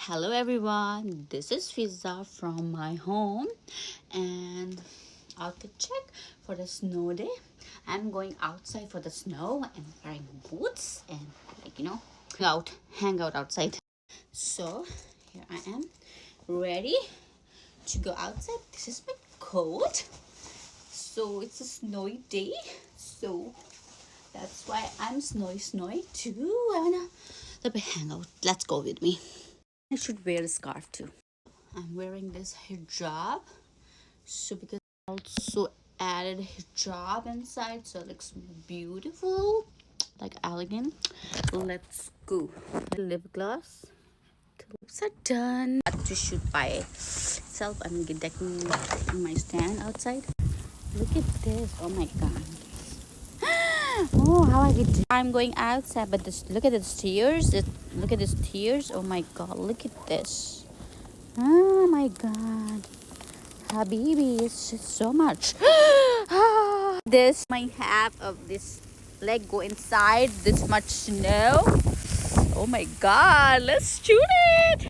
Hello everyone, this is Fiza from my home and outfit check for the snow day. I'm going outside for the snow and wearing boots and hang out outside. So here I am ready to go outside. This is my coat. So it's a snowy day, so that's why I'm snowy too. I wanna hang out. Let's go with me. I should wear a scarf too. I'm wearing this hijab, so because I also added hijab inside, so it looks beautiful, like elegant. Let's go. Lip gloss. The lips are done. To shoot by itself, I'm decking my stand outside. Look at this! Oh my god! Oh, how I get! I'm going outside, but look at the stairs. Look at the stairs. Oh my god! Look at this. Oh my god, Habibi, it's just so much. This my half of this leg go inside this much snow. Oh my god, let's shoot it.